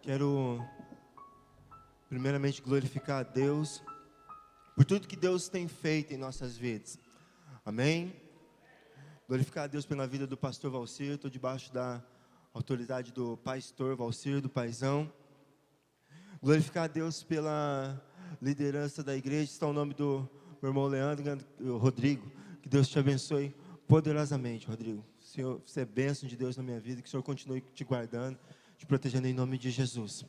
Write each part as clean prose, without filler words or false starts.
Quero primeiramente glorificar a Deus por tudo que Deus tem feito em nossas vidas. Amém? Glorificar a Deus pela vida do pastor Valcir. Estou debaixo da autoridade do pastor Valcir, do paizão. Glorificar a Deus pela liderança da igreja. Está o nome do meu irmão Leandro, Rodrigo. Que Deus te abençoe poderosamente, Rodrigo. Senhor, você é bênção de Deus na minha vida. Que o Senhor continue te guardando, te protegendo em nome de Jesus.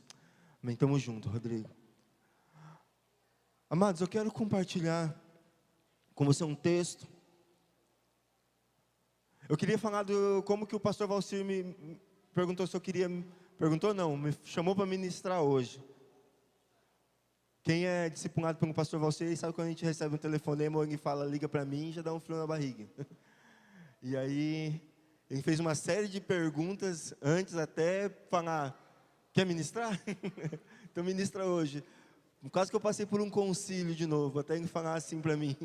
Amém. Tamo junto, Rodrigo. Amados, eu quero compartilhar com você um texto. Eu queria falar como que o pastor Valcir me perguntou se eu queria... Perguntou não, me chamou para ministrar hoje. Quem é discipulado pelo pastor Valcir sabe quando a gente recebe um telefonema, alguém fala, liga para mim, já dá um frio na barriga. E aí, ele fez uma série de perguntas antes até falar, quer ministrar? Então ministra hoje. Quase que eu passei por um concílio de novo, até ele falar assim para mim.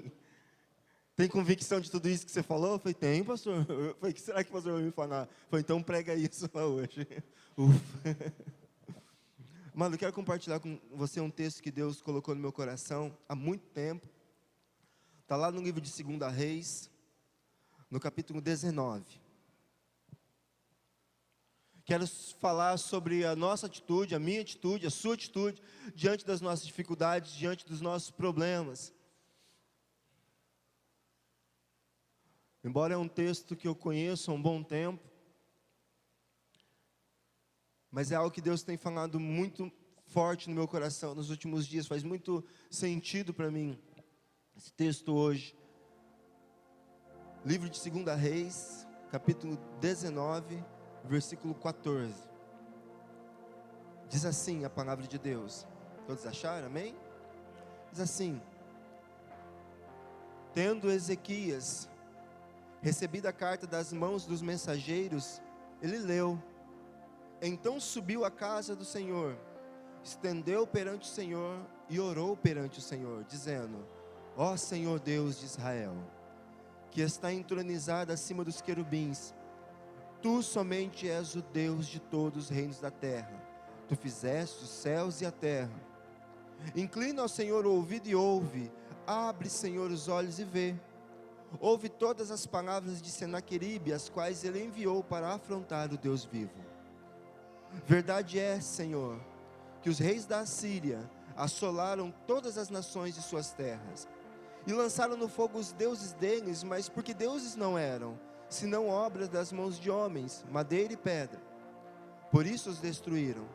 Tem convicção de tudo isso que você falou? Eu falei, tenho, pastor. Eu falei, o que será que o pastor vai me falar? Eu falei, então prega isso lá hoje. Ufa. Mano, eu quero compartilhar com você um texto que Deus colocou no meu coração há muito tempo. Está lá no livro de 2 Reis, no capítulo 19. Quero falar sobre a nossa atitude, a minha atitude, a sua atitude, diante das nossas dificuldades, diante dos nossos problemas. Embora é um texto que eu conheço há um bom tempo, mas é algo que Deus tem falado muito forte no meu coração nos últimos dias, faz muito sentido para mim, esse texto hoje. Livro de 2 Reis, capítulo 19, versículo 14. Diz assim a palavra de Deus. Todos acharam? Amém? Diz assim: tendo Ezequias recebido a carta das mãos dos mensageiros, ele leu. Então subiu à casa do Senhor, estendeu perante o Senhor e orou perante o Senhor, dizendo: ó Senhor Deus de Israel, que está entronizado acima dos querubins, tu somente és o Deus de todos os reinos da terra. Tu fizeste os céus e a terra. Inclina ao Senhor o ouvido e ouve. Abre, Senhor, os olhos e vê. Ouve todas as palavras de Senaqueribe, as quais ele enviou para afrontar o Deus vivo. Verdade é, Senhor, que os reis da Assíria assolaram todas as nações de suas terras, e lançaram no fogo os deuses deles, mas porque deuses não eram, senão obras das mãos de homens, madeira e pedra. Por isso os destruíram.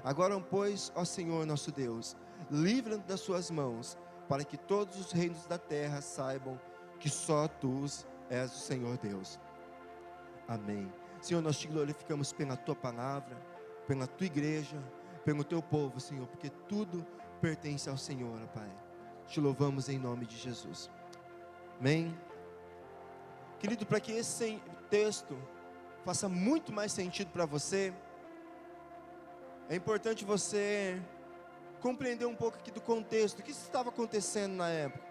Agora, pois, ó Senhor nosso Deus, livra-nos das suas mãos, para que todos os reinos da terra saibam que só tu és o Senhor Deus. Amém. Senhor, nós te glorificamos pela tua palavra, pela tua igreja, pelo teu povo, Senhor, porque tudo pertence ao Senhor, ó Pai. Te louvamos em nome de Jesus. Amém. Querido, para que esse texto faça muito mais sentido para você, é importante você compreender um pouco aqui do contexto, o que estava acontecendo na época.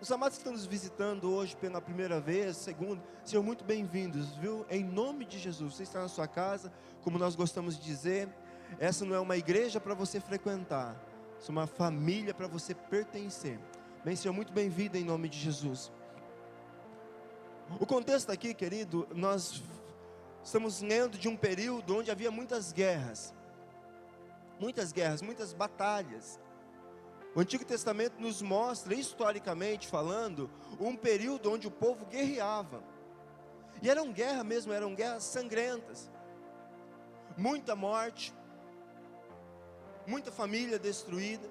Os amados que estão nos visitando hoje pela primeira vez, segunda, sejam muito bem-vindos, viu? Em nome de Jesus, você está na sua casa, como nós gostamos de dizer, essa não é uma igreja para você frequentar, essa é uma família para você pertencer. Bem, seja muito bem-vindo em nome de Jesus. O contexto aqui, querido, nós estamos lendo de um período onde havia muitas guerras, muitas batalhas. O Antigo Testamento nos mostra, historicamente falando, um período onde o povo guerreava. E eram guerras mesmo, eram guerras sangrentas. Muita morte, muita família destruída.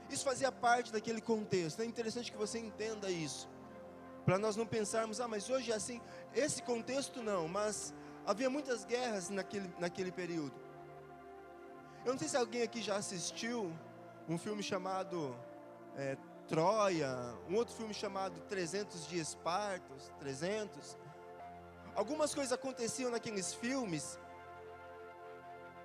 Isso fazia parte daquele contexto. É interessante que você entenda isso, para nós não pensarmos, mas hoje é assim. Esse contexto não, mas havia muitas guerras naquele período. Eu não sei se alguém aqui já assistiu um filme chamado Troia, um outro filme chamado 300 de Espartos, 300. Algumas coisas aconteciam naqueles filmes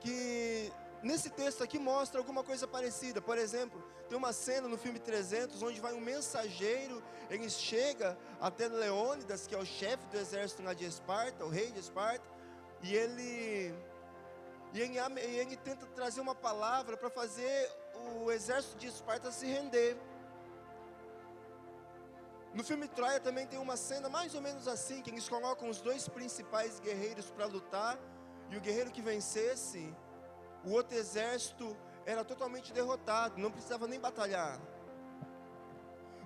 que nesse texto aqui mostra alguma coisa parecida. Por exemplo, tem uma cena no filme 300 onde vai um mensageiro, ele chega até Leônidas, que é o chefe do exército lá de Esparta, o rei de Esparta, e ele E ele tenta trazer uma palavra para fazer o exército de Esparta se render. No filme Troia também tem uma cena mais ou menos assim, que eles colocam os dois principais guerreiros para lutar, e o guerreiro que vencesse, o outro exército era totalmente derrotado, não precisava nem batalhar.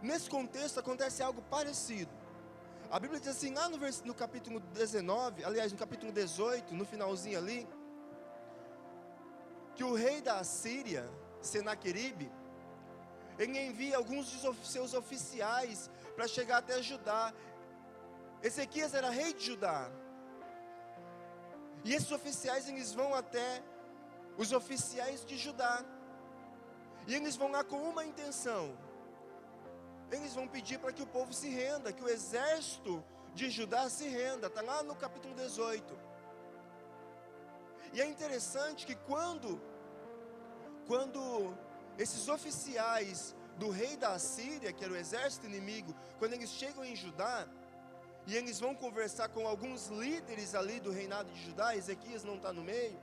Nesse contexto acontece algo parecido. A Bíblia diz assim, lá no capítulo 19, aliás, no capítulo 18, no finalzinho ali, que o rei da Assíria, Senaqueribe, ele envia alguns de seus oficiais para chegar até Judá. Ezequias era rei de Judá. E esses oficiais, eles vão até os oficiais de Judá. E eles vão lá com uma intenção. Eles vão pedir para que o povo se renda, que o exército de Judá se renda. Está lá no capítulo 18. E é interessante que quando esses oficiais do rei da Assíria, que era o exército inimigo, quando eles chegam em Judá, e eles vão conversar com alguns líderes ali do reinado de Judá, Ezequias não está no meio.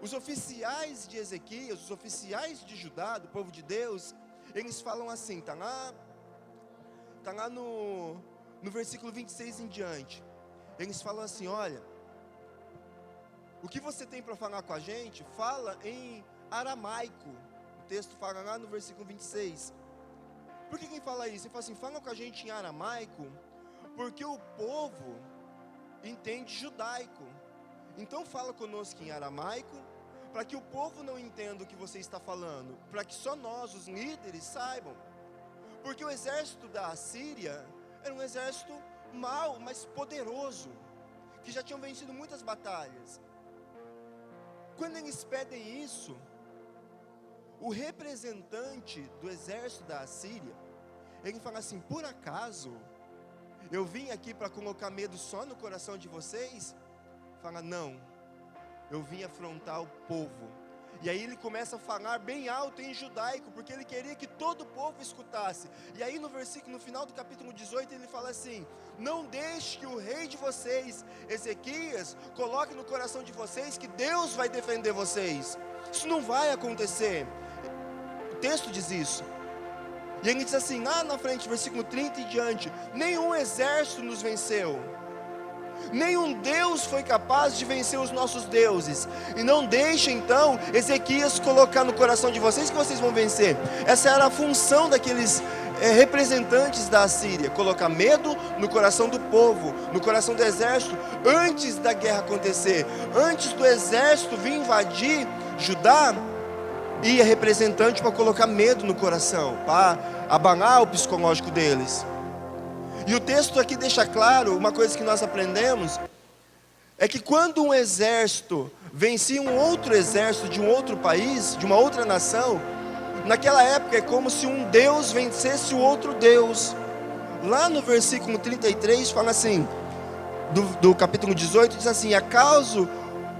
Os oficiais de Ezequias, os oficiais de Judá, do povo de Deus, eles falam assim, está lá no versículo 26 em diante. Eles falam assim, olha, o que você tem para falar com a gente, fala em aramaico. O texto fala lá no versículo 26. Por que quem fala isso? Ele fala assim, fala com a gente em aramaico, porque o povo entende judaico. Então fala conosco em aramaico, para que o povo não entenda o que você está falando, para que só nós, os líderes, saibam. Porque o exército da Assíria era um exército mau, mas poderoso, que já tinham vencido muitas batalhas. Quando eles pedem isso, o representante do exército da Assíria, ele fala assim, por acaso, eu vim aqui para colocar medo só no coração de vocês? Fala, não, eu vim afrontar o povo. E aí ele começa a falar bem alto em judaico, porque ele queria que todo o povo escutasse. E aí no final do capítulo 18, ele fala assim, não deixe que o rei de vocês, Ezequias, coloque no coração de vocês que Deus vai defender vocês. Isso não vai acontecer. O texto diz isso. E ele diz assim, lá na frente, versículo 30 e diante, nenhum exército nos venceu. Nenhum Deus foi capaz de vencer os nossos deuses. E não deixe então Ezequias colocar no coração de vocês que vocês vão vencer. Essa era a função daqueles representantes da Assíria, colocar medo no coração do povo, no coração do exército, antes da guerra acontecer. Antes do exército vir invadir Judá, ia representante para colocar medo no coração, para abalar o psicológico deles. E o texto aqui deixa claro, uma coisa que nós aprendemos, é que quando um exército vencia um outro exército de um outro país, de uma outra nação, naquela época é como se um Deus vencesse o outro Deus. Lá no versículo 33 fala assim, do capítulo 18, diz assim, acaso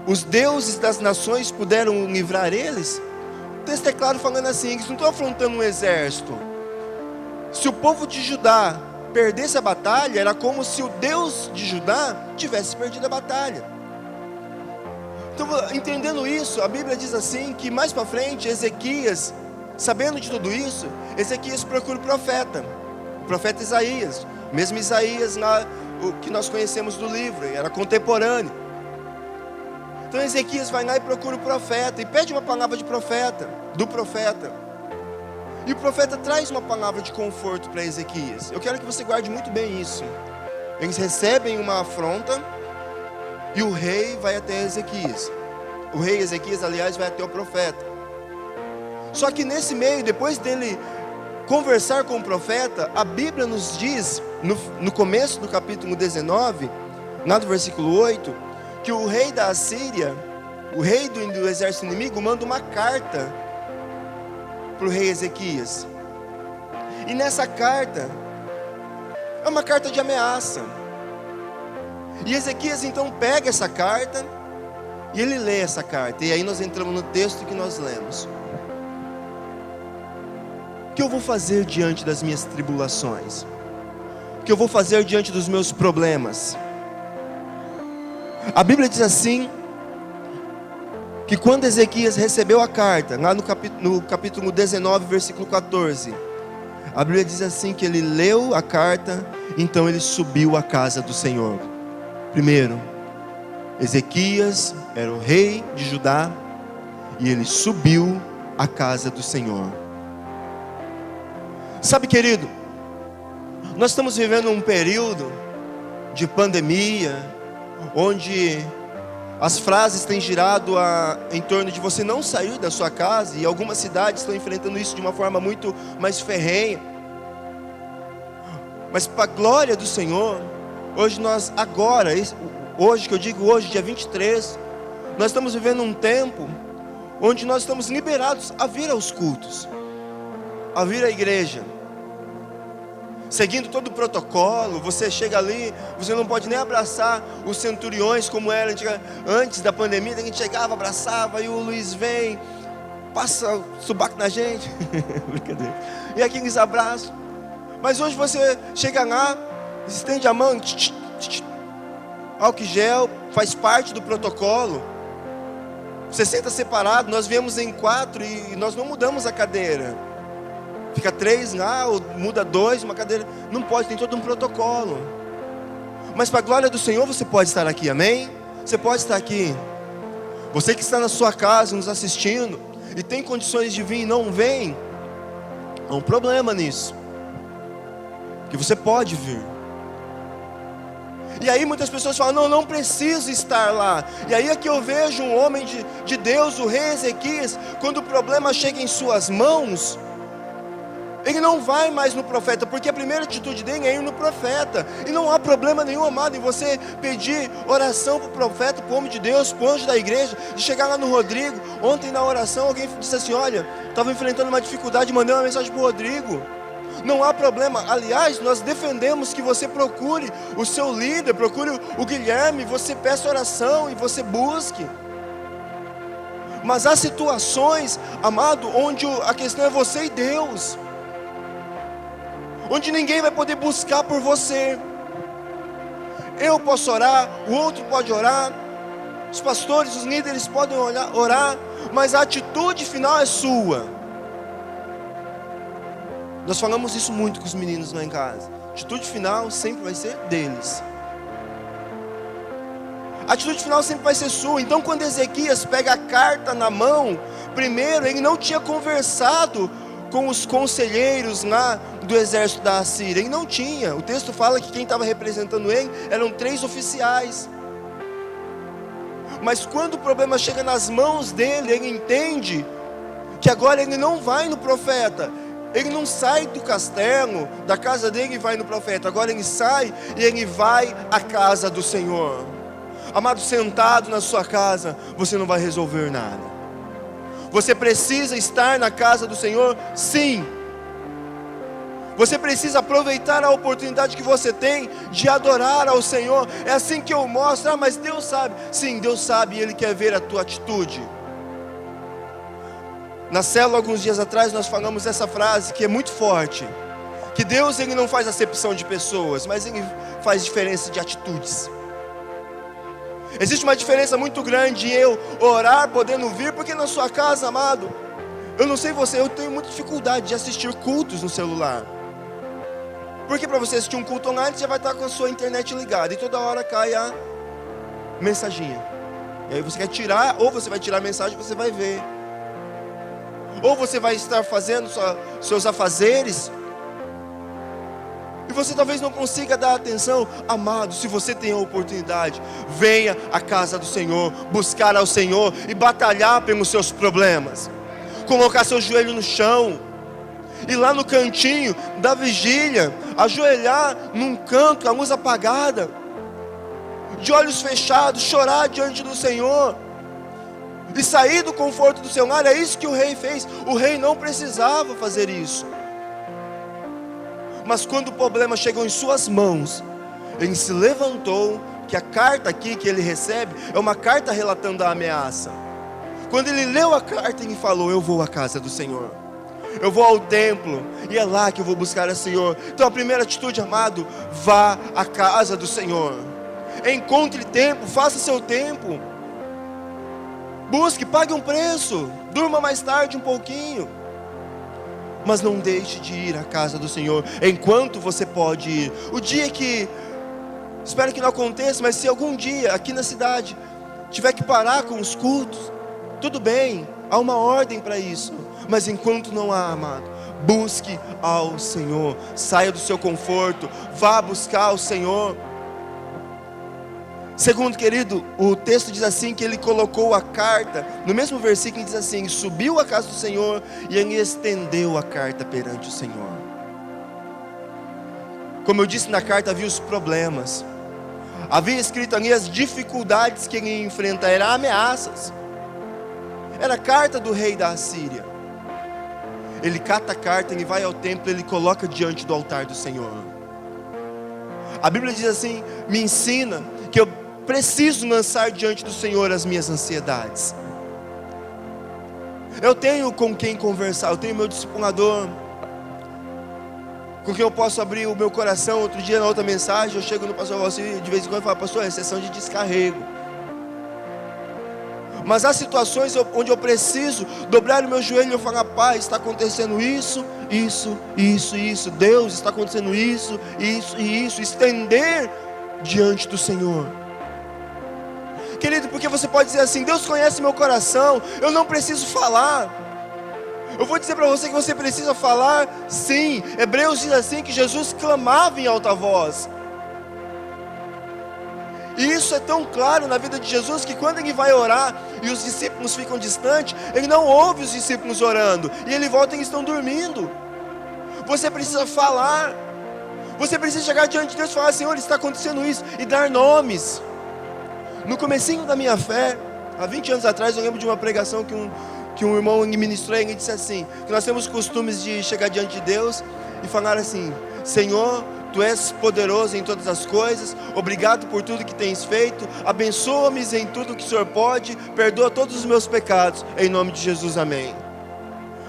os deuses das nações puderam livrar eles? O texto é claro falando assim, eles não estão afrontando um exército. Se o povo de Judá perdesse a batalha, era como se o Deus de Judá tivesse perdido a batalha. Então, entendendo isso, a Bíblia diz assim, que mais para frente, Ezequias, sabendo de tudo isso, Ezequias procura o profeta Isaías, mesmo Isaías lá, o que nós conhecemos do livro, era contemporâneo. Então Ezequias vai lá e procura o profeta, e pede uma palavra de profeta, do profeta. E o profeta traz uma palavra de conforto para Ezequias. Eu quero que você guarde muito bem isso. Eles recebem uma afronta, e o rei vai até Ezequias. O rei Ezequias, aliás, vai até o profeta. Só que nesse meio, depois dele conversar com o profeta, a Bíblia nos diz, no começo do capítulo 19, lá do versículo 8, que o rei da Assíria, o rei do exército inimigo, manda uma carta para o rei Ezequias. E nessa carta, é uma carta de ameaça. E Ezequias então pega essa carta, e ele lê essa carta. E aí nós entramos no texto que nós lemos. O que eu vou fazer diante das minhas tribulações? O que eu vou fazer diante dos meus problemas? A Bíblia diz assim, que quando Ezequias recebeu a carta, lá no capítulo 19, versículo 14, a Bíblia diz assim, que ele leu a carta, então ele subiu à casa do Senhor. Primeiro, Ezequias era o rei de Judá, e ele subiu à casa do Senhor. Sabe, querido, nós estamos vivendo um período de pandemia, onde as frases têm girado em torno de você não sair da sua casa, e algumas cidades estão enfrentando isso de uma forma muito mais ferrenha. Mas para a glória do Senhor, hoje hoje que eu digo hoje, dia 23, nós estamos vivendo um tempo onde nós estamos liberados a vir aos cultos, a vir à igreja, seguindo todo o protocolo. Você chega ali, você não pode nem abraçar os centuriões como era antes da pandemia. A gente chegava, abraçava, e o Luiz vem, passa subaco na gente, brincadeira, e aqueles abraços. Mas hoje você chega lá, estende a mão, álcool gel, faz parte do protocolo. Você senta separado, nós viemos em 4 e nós não mudamos a cadeira. Fica 3 lá, ou muda 2, uma cadeira. Não pode, tem todo um protocolo. Mas para a glória do Senhor você pode estar aqui, amém? Você pode estar aqui. Você que está na sua casa nos assistindo e tem condições de vir e não vem, há um problema nisso, que você pode vir. E aí muitas pessoas falam, não preciso estar lá. E aí é que eu vejo um homem de Deus, o rei Ezequias, quando o problema chega em suas mãos, ele não vai mais no profeta, porque a primeira atitude dele é ir no profeta. E não há problema nenhum, amado, em você pedir oração para o profeta, para o homem de Deus, para o anjo da igreja, de chegar lá no Rodrigo. Ontem na oração alguém disse assim, olha, estava enfrentando uma dificuldade, mandei uma mensagem para o Rodrigo. Não há problema. Aliás, nós defendemos que você procure o seu líder, procure o Guilherme, você peça oração e você busque. Mas há situações, amado, onde a questão é você e Deus, onde ninguém vai poder buscar por você. Eu posso orar, o outro pode orar, os pastores, os líderes podem orar, mas a atitude final é sua. Nós falamos isso muito com os meninos lá em casa. A atitude final sempre vai ser deles. A atitude final sempre vai ser sua. Então quando Ezequias pega a carta na mão, primeiro ele não tinha conversado com os conselheiros lá do exército da Assíria. Ele não tinha. O texto fala que quem estava representando ele eram 3 oficiais. Mas quando o problema chega nas mãos dele, ele entende que agora ele não vai no profeta. Ele não sai do castelo, da casa dele e vai no profeta. Agora ele sai e ele vai à casa do Senhor. Amado, sentado na sua casa, você não vai resolver nada. Você precisa estar na casa do Senhor, sim. Você precisa aproveitar a oportunidade que você tem de adorar ao Senhor. É assim que eu mostro, mas Deus sabe. Sim, Deus sabe e Ele quer ver a tua atitude. Na célula, alguns dias atrás, nós falamos essa frase que é muito forte, que Deus, Ele não faz acepção de pessoas, mas Ele faz diferença de atitudes. Existe uma diferença muito grande em eu orar, podendo vir, porque na sua casa, amado, eu não sei você, eu tenho muita dificuldade de assistir cultos no celular. Porque para você assistir um culto online, você vai estar com a sua internet ligada, e toda hora cai a mensaginha. E aí você quer tirar, ou você vai tirar a mensagem, você vai ver. Ou você vai estar fazendo seus afazeres, e você talvez não consiga dar atenção. Amado, se você tem a oportunidade, venha à casa do Senhor, buscar ao Senhor e batalhar pelos seus problemas. Colocar seu joelho no chão, ir lá no cantinho da vigília, ajoelhar num canto, a luz apagada, de olhos fechados, chorar diante do Senhor e sair do conforto do seu lar. É isso que o rei fez. O rei não precisava fazer isso, mas quando o problema chegou em suas mãos, ele se levantou. Que a carta aqui que ele recebe é uma carta relatando a ameaça. Quando ele leu a carta, ele falou: eu vou à casa do Senhor, eu vou ao templo, e é lá que eu vou buscar o Senhor. Então a primeira atitude, amado, vá à casa do Senhor. encontre tempo, faça seu tempo. Busque, pague um preço, durma mais tarde um pouquinho. Mas não deixe de ir à casa do Senhor enquanto você pode ir. O dia que, espero que não aconteça, mas se algum dia aqui na cidade tiver que parar com os cultos, tudo bem, há uma ordem para isso. Mas enquanto não há, amado, busque ao Senhor. Saia do seu conforto, vá buscar o Senhor. Segundo, querido, o texto diz assim, que ele colocou a carta, no mesmo versículo diz assim: subiu à casa do Senhor e ele estendeu a carta perante o Senhor. Como eu disse, na carta havia os problemas, havia escrito ali as dificuldades que ele ia enfrentar, eram ameaças. Era a carta do rei da Assíria. Ele cata a carta, ele vai ao templo, ele coloca diante do altar do Senhor. A Bíblia diz assim: me ensina que eu preciso lançar diante do Senhor as minhas ansiedades. Eu tenho com quem conversar, eu tenho meu discipulador, com quem eu posso abrir o meu coração. Outro dia, na outra mensagem, eu chego no pastor Valci, de vez em quando eu falo: pastor, é sessão de descarrego. Mas há situações onde eu preciso dobrar o meu joelho e eu falar: pai, está acontecendo isso, isso, isso, isso. Deus, está acontecendo isso, isso e isso. Estender diante do Senhor. Querido, porque você pode dizer assim: Deus conhece meu coração, eu não preciso falar. Eu vou dizer para você que você precisa falar, sim. Hebreus diz assim, que Jesus clamava em alta voz. E isso é tão claro na vida de Jesus, que quando ele vai orar e os discípulos ficam distantes, ele não ouve os discípulos orando, e ele volta e eles estão dormindo. Você precisa falar. Você precisa chegar diante de Deus e falar: Senhor, está acontecendo isso, e dar nomes. No comecinho da minha fé, há 20 anos atrás, eu lembro de uma pregação que um irmão ministrou, e ele disse assim, que nós temos costumes de chegar diante de Deus e falar assim: Senhor, Tu és poderoso em todas as coisas, obrigado por tudo que tens feito, abençoa-me em tudo que o Senhor pode, perdoa todos os meus pecados, em nome de Jesus, amém.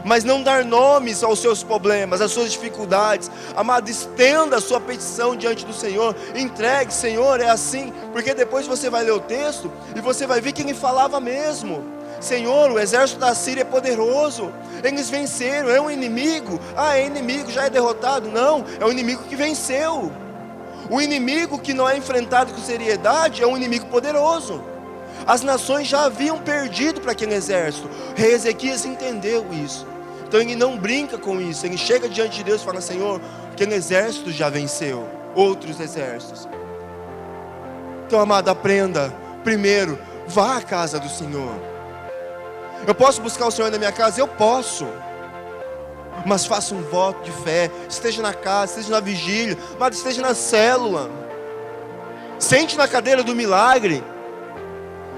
Mas não dar nomes aos seus problemas, às suas dificuldades. Amado, estenda a sua petição diante do Senhor, entregue: Senhor, é assim, porque depois você vai ler o texto e você vai ver que ele falava mesmo. Senhor, o exército da Síria é poderoso, eles venceram, é um inimigo. É inimigo, já é derrotado? Não, é um inimigo que venceu. O inimigo que não é enfrentado com seriedade é um inimigo poderoso. As nações já haviam perdido para aquele exército. O rei Ezequias entendeu isso, então ele não brinca com isso. Ele chega diante de Deus e fala: Senhor, aquele exército já venceu outros exércitos. Então, amado, aprenda. Primeiro, vá à casa do Senhor. Eu posso buscar o Senhor na minha casa? Eu posso. Mas faça um voto de fé. Esteja na casa, esteja na vigília, mas esteja na célula. Sente na cadeira do milagre.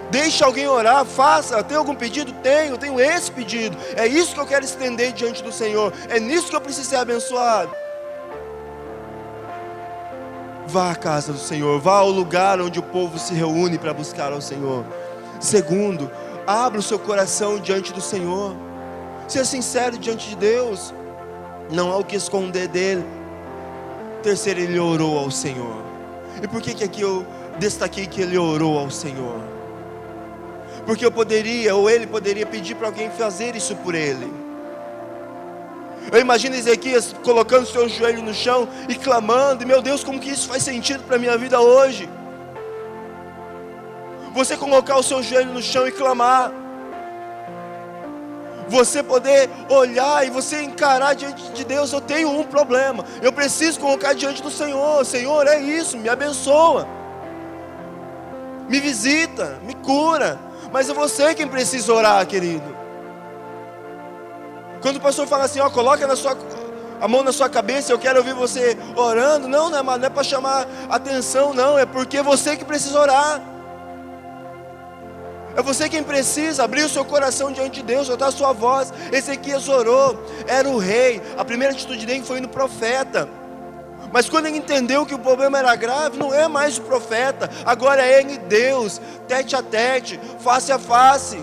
Deixe alguém orar, faça. Tem algum pedido? Tenho esse pedido. É isso que eu quero estender diante do Senhor. É nisso que eu preciso ser abençoado. Vá à casa do Senhor. Vá ao lugar onde o povo se reúne para buscar ao Senhor. Segundo, abra o seu coração diante do Senhor. Seja sincero diante de Deus. Não há o que esconder dele. Terceiro, ele orou ao Senhor. E por que aqui eu destaquei que ele orou ao Senhor? Porque eu poderia, ou ele poderia pedir para alguém fazer isso por ele. Eu imagino Ezequias colocando seu joelho no chão e clamando: e meu Deus, como que isso faz sentido para a minha vida hoje? Você colocar o seu joelho no chão e clamar. Você poder olhar e você encarar diante de Deus: eu tenho um problema, eu preciso colocar diante do Senhor. Senhor, é isso, me abençoa, me visita, me cura. Mas é você quem precisa orar, querido. Quando o pastor fala assim: coloca a mão na sua cabeça, eu quero ouvir você orando. Não é para chamar atenção, não. É porque é você que precisa orar. É você quem precisa abrir o seu coração diante de Deus, soltar a sua voz. Ezequias orou, era o rei. A primeira atitude dele foi no profeta. Mas quando ele entendeu que o problema era grave, não é mais o profeta, agora é ele, Deus, tete a tete, face a face.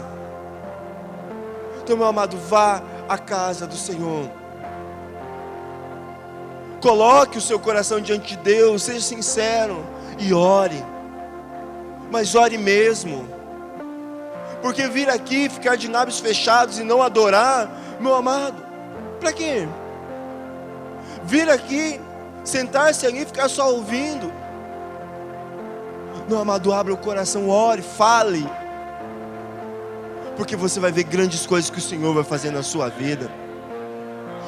Então, meu amado, vá à casa do Senhor. Coloque o seu coração diante de Deus, seja sincero e ore. mas ore mesmo. Porque vir aqui, ficar de lábios fechados e não adorar, meu amado, para quê? Vir aqui, sentar-se ali e ficar só ouvindo. Meu amado, abra o coração, ore, fale. Porque você vai ver grandes coisas que o Senhor vai fazer na sua vida.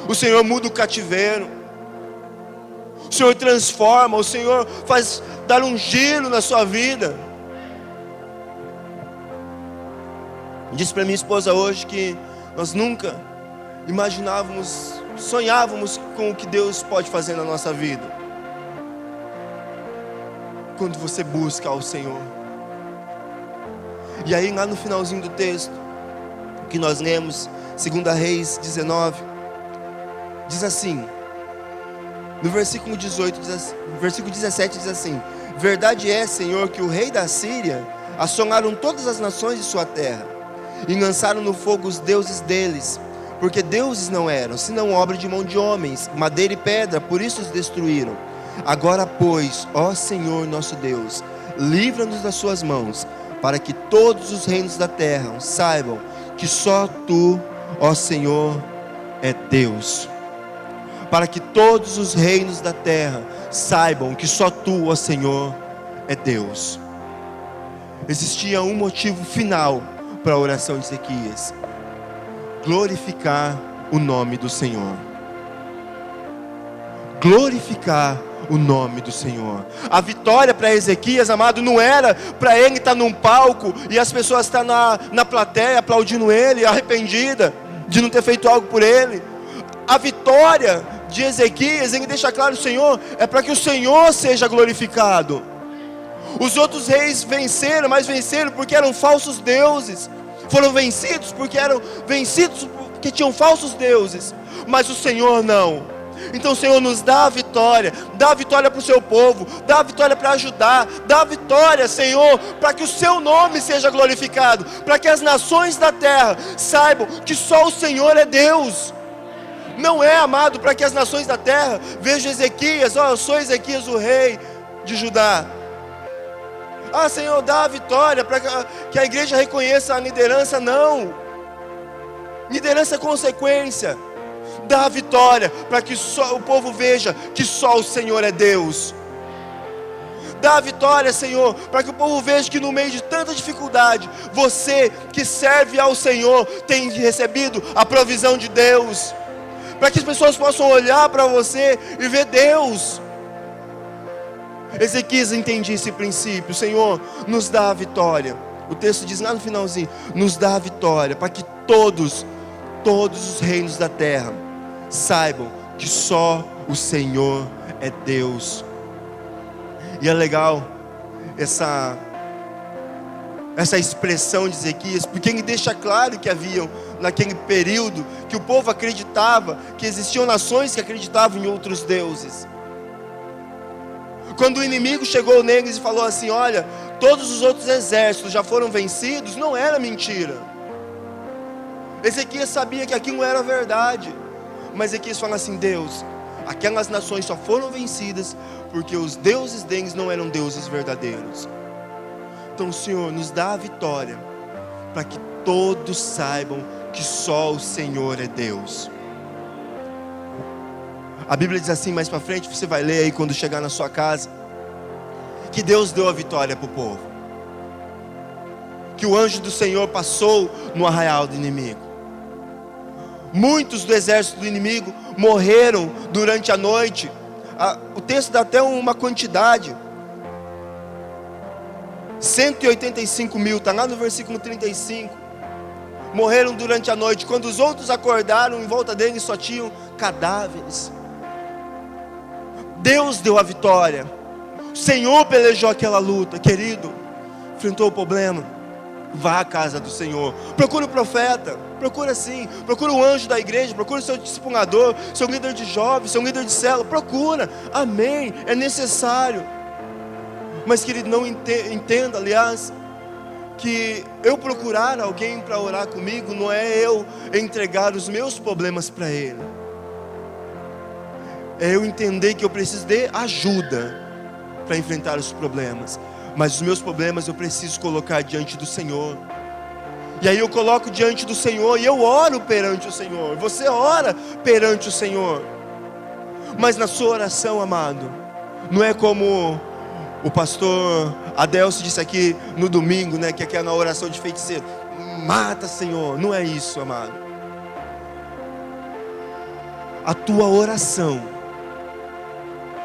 O Senhor muda o cativeiro. O Senhor transforma, o Senhor faz dar um giro na sua vida. Disse para minha esposa hoje que nós nunca imaginávamos, sonhávamos com o que Deus pode fazer na nossa vida. Quando você busca ao Senhor. E aí lá no finalzinho do texto, que nós lemos, 2 Reis 19, diz assim, no versículo 18, versículo 17 diz assim: verdade é, Senhor, que o rei da Síria assolaram todas as nações de sua terra, e lançaram no fogo os deuses deles, porque deuses não eram, senão obra de mão de homens, madeira e pedra, por isso os destruíram. Agora, pois, ó Senhor nosso Deus, livra-nos das suas mãos, para que todos os reinos da terra saibam que só Tu, ó Senhor, é Deus. Para que todos os reinos da terra saibam que só Tu, ó Senhor, é Deus. Existia um motivo final para a oração de Ezequias: glorificar o nome do Senhor. Glorificar o nome do Senhor. A vitória para Ezequias, amado, não era para ele estar num palco e as pessoas estar na plateia aplaudindo ele, arrependida de não ter feito algo por ele. A vitória de Ezequias, ele deixa claro: Senhor, é para que o Senhor seja glorificado. Os outros reis venceram, mas venceram porque eram falsos deuses. Foram vencidos porque eram vencidos porque tinham falsos deuses. Mas o Senhor não. Então, Senhor, nos dá a vitória para o seu povo, dá a vitória para ajudar, dá a vitória, Senhor, para que o seu nome seja glorificado, para que as nações da terra saibam que só o Senhor é Deus. Não é, amado, para que as nações da terra vejam Ezequias: ó, eu sou Ezequias, o rei de Judá. Ah, Senhor, dá a vitória para que a igreja reconheça a liderança. Não, liderança é consequência. Dá a vitória para que só o povo veja que só o Senhor é Deus. Dá a vitória, Senhor, para que o povo veja que no meio de tanta dificuldade, você que serve ao Senhor tem recebido a provisão de Deus. Para que as pessoas possam olhar para você e ver Deus. Ezequias entendia esse princípio: Senhor, nos dá a vitória. O texto diz lá no finalzinho: nos dá a vitória, para que todos os reinos da terra saibam que só o Senhor é Deus. E é legal essa expressão de Ezequias, porque ele deixa claro que haviam naquele período que o povo acreditava que existiam nações que acreditavam em outros deuses. Quando o inimigo chegou neles e falou assim: olha, todos os outros exércitos já foram vencidos, não era mentira. Ezequias sabia que aquilo era verdade. Mas Ezequias fala assim: Deus, aquelas nações só foram vencidas porque os deuses deles não eram deuses verdadeiros. Então, Senhor, nos dá a vitória para que todos saibam que só o Senhor é Deus. A Bíblia diz assim mais para frente, você vai ler aí quando chegar na sua casa, que Deus deu a vitória para o povo, que o anjo do Senhor passou no arraial do inimigo. Muitos do exército do inimigo morreram durante a noite. O texto dá até uma quantidade: 185 mil, está lá no versículo 35. Morreram durante a noite. Quando os outros acordaram, em volta deles só tinham cadáveres. Deus deu a vitória. O Senhor pelejou aquela luta, querido. Enfrentou o problema. Vá à casa do Senhor, procure o profeta, procure assim, procure o anjo da igreja, procure o seu discipulador, seu líder de jovens, seu líder de célula, procura, amém, é necessário. Mas, querido, não entenda, aliás, que eu procurar alguém para orar comigo não é eu entregar os meus problemas para ele, é eu entender que eu preciso de ajuda para enfrentar os problemas. mas os meus problemas eu preciso colocar diante do Senhor. E aí eu coloco diante do Senhor e eu oro perante o Senhor. Você ora perante o Senhor. Mas na sua oração, amado, não é como o pastor Adelso disse aqui no domingo, né, que aqui é na oração de feiticeiro. Mata, Senhor. Não é isso, amado. A tua oração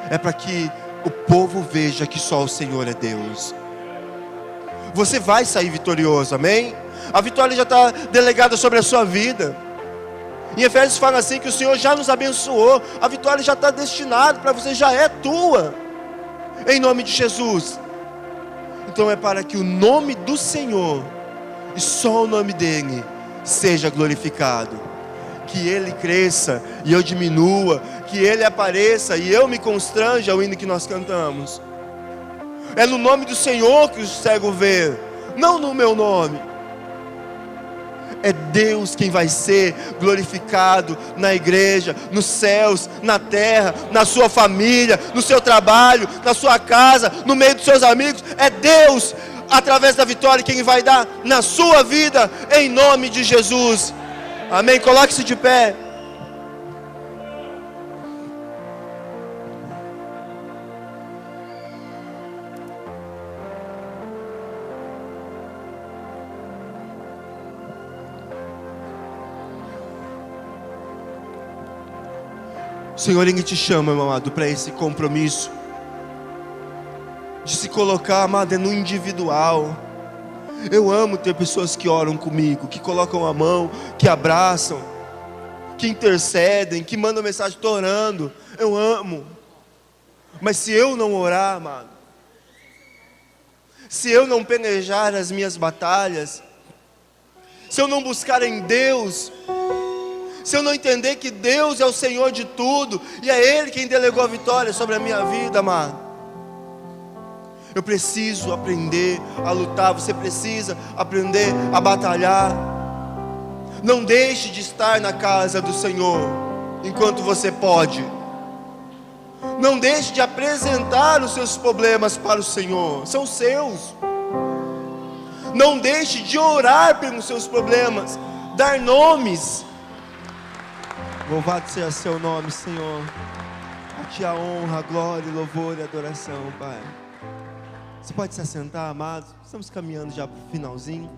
é para que o povo veja que só o Senhor é Deus. Você vai sair vitorioso, amém? A vitória já está delegada sobre a sua vida. Em Efésios fala assim que o Senhor já nos abençoou. A vitória já está destinada para você, já é tua, em nome de Jesus. Então é para que o nome do Senhor, e só o nome dele, seja glorificado. Que ele cresça e eu diminua, que ele apareça e eu me constranja, é o hino que nós cantamos. É no nome do Senhor que o cego vê, não no meu nome. É Deus quem vai ser glorificado na igreja, nos céus, na terra, na sua família, no seu trabalho, na sua casa, no meio dos seus amigos. É Deus, através da vitória, quem vai dar na sua vida, em nome de Jesus. Amém? Coloque-se de pé. O Senhor, Ele te chama, meu amado, para esse compromisso de se colocar, amado, no individual. Eu amo ter pessoas que oram comigo, que colocam a mão, que abraçam, que intercedem, que mandam mensagem, estou orando. Eu amo. Mas se eu não orar, amado, se eu não pelejar as minhas batalhas, se eu não buscar em Deus, se eu não entender que Deus é o Senhor de tudo, e é Ele quem delegou a vitória sobre a minha vida, amado, eu preciso aprender a lutar. Você precisa aprender a batalhar. Não deixe de estar na casa do Senhor enquanto você pode. Não deixe de apresentar os seus problemas para o Senhor, são seus. Não deixe de orar pelos seus problemas, dar nomes. Louvado seja seu nome, Senhor. A Ti a honra, a glória, o louvor e a adoração, Pai. Você pode se assentar, amados. Estamos caminhando já para o finalzinho.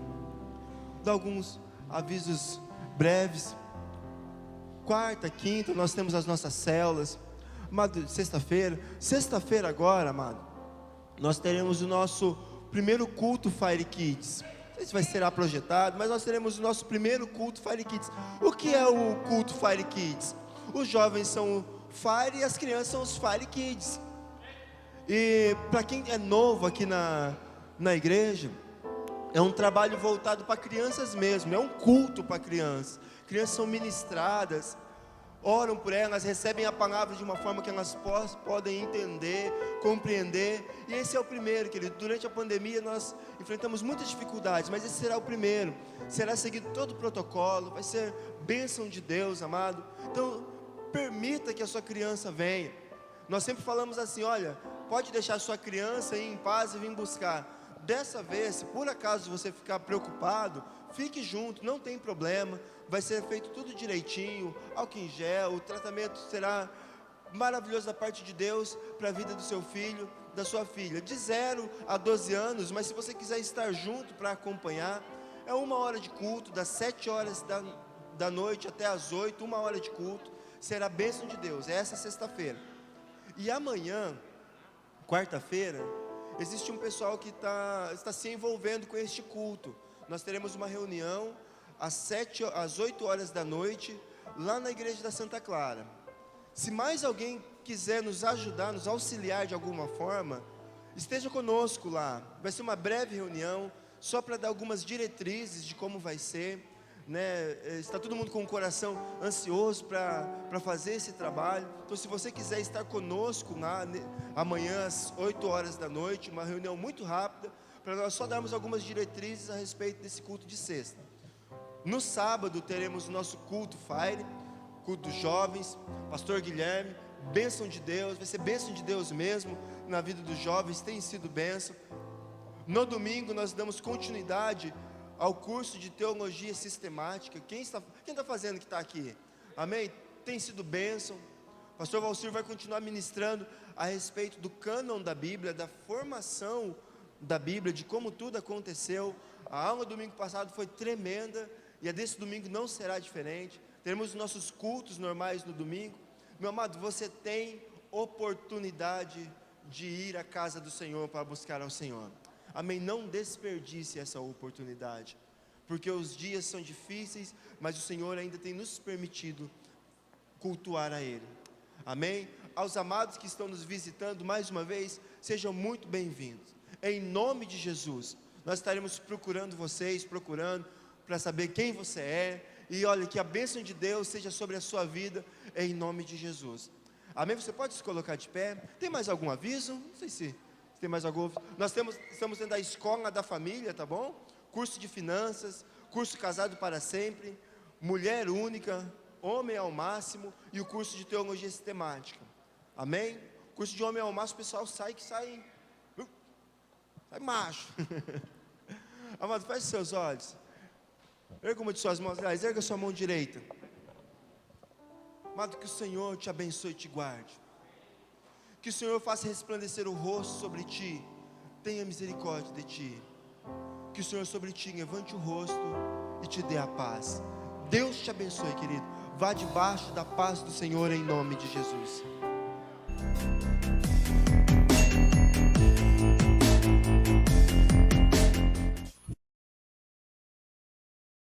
Dá alguns avisos breves. Quarta, quinta, nós temos as nossas células. Amado, sexta-feira agora, amado, nós teremos o nosso primeiro culto Fire Kids. Não sei se vai ser projetado, mas nós teremos o nosso primeiro culto Fire Kids. O que é o culto Fire Kids? Os jovens são o Fire e as crianças são os Fire Kids. E para quem é novo aqui na igreja, é um trabalho voltado para crianças mesmo, é um culto para crianças. Crianças são ministradas, oram por elas, recebem a palavra de uma forma que elas podem entender, compreender. E esse é o primeiro, querido. Durante a pandemia nós enfrentamos muitas dificuldades, mas esse será o primeiro. Será seguido todo o protocolo, vai ser bênção de Deus, amado. Então, permita que a sua criança venha. Nós sempre falamos assim, olha, pode deixar a sua criança ir em paz e vir buscar. Dessa vez, se por acaso você ficar preocupado, fique junto, não tem problema. Vai ser feito tudo direitinho, álcool em gel, o tratamento será maravilhoso da parte de Deus para a vida do seu filho, da sua filha, de 0 a 12 anos, mas se você quiser estar junto para acompanhar, é 1 hora de culto, das 7 horas da noite até as 8, 1 hora de culto, será a bênção de Deus, é essa sexta-feira. E amanhã, quarta-feira, existe um pessoal que está se envolvendo com este culto. Nós teremos uma reunião às 8 horas da noite, lá na igreja da Santa Clara. Se mais alguém quiser nos ajudar, nos auxiliar de alguma forma, esteja conosco lá. Vai ser uma breve reunião, só para dar algumas diretrizes de como vai ser, né? Está todo mundo com o coração ansioso para fazer esse trabalho. Então, se você quiser estar conosco lá, amanhã às 8 horas da noite, uma reunião muito rápida, para nós só darmos algumas diretrizes a respeito desse culto de sexta. No sábado teremos o nosso culto Fire, culto dos jovens, pastor Guilherme, bênção de Deus, vai ser bênção de Deus mesmo, na vida dos jovens, tem sido bênção. No domingo nós damos continuidade ao curso de teologia sistemática. Quem está fazendo que está aqui? Amém? Tem sido bênção. O pastor Valcir vai continuar ministrando a respeito do cânon da Bíblia, da formação da Bíblia, de como tudo aconteceu. A aula do domingo passado foi tremenda, e a desse domingo não será diferente. Teremos nossos cultos normais no domingo. Meu amado, você tem oportunidade de ir à casa do Senhor para buscar ao Senhor. Amém? Não desperdice essa oportunidade, porque os dias são difíceis, mas o Senhor ainda tem nos permitido cultuar a Ele. Amém? Aos amados que estão nos visitando mais uma vez, sejam muito bem-vindos. Em nome de Jesus, nós estaremos procurando para saber quem você é. E olha, que a bênção de Deus seja sobre a sua vida, em nome de Jesus. Amém? Você pode se colocar de pé. Tem mais algum aviso? Não sei se tem mais algum. Estamos dentro da escola da família, tá bom? Curso de finanças, curso casado para sempre, mulher única, homem ao máximo, e o curso de teologia sistemática. Amém? Curso de homem ao máximo, o pessoal sai macho. Amado, feche seus olhos. Erga uma de suas mãos atrás, erga sua mão direita. Amado, que o Senhor te abençoe e te guarde. Que o Senhor faça resplandecer o rosto sobre ti, tenha misericórdia de ti. Que o Senhor sobre ti levante o rosto e te dê a paz. Deus te abençoe, querido. Vá debaixo da paz do Senhor em nome de Jesus.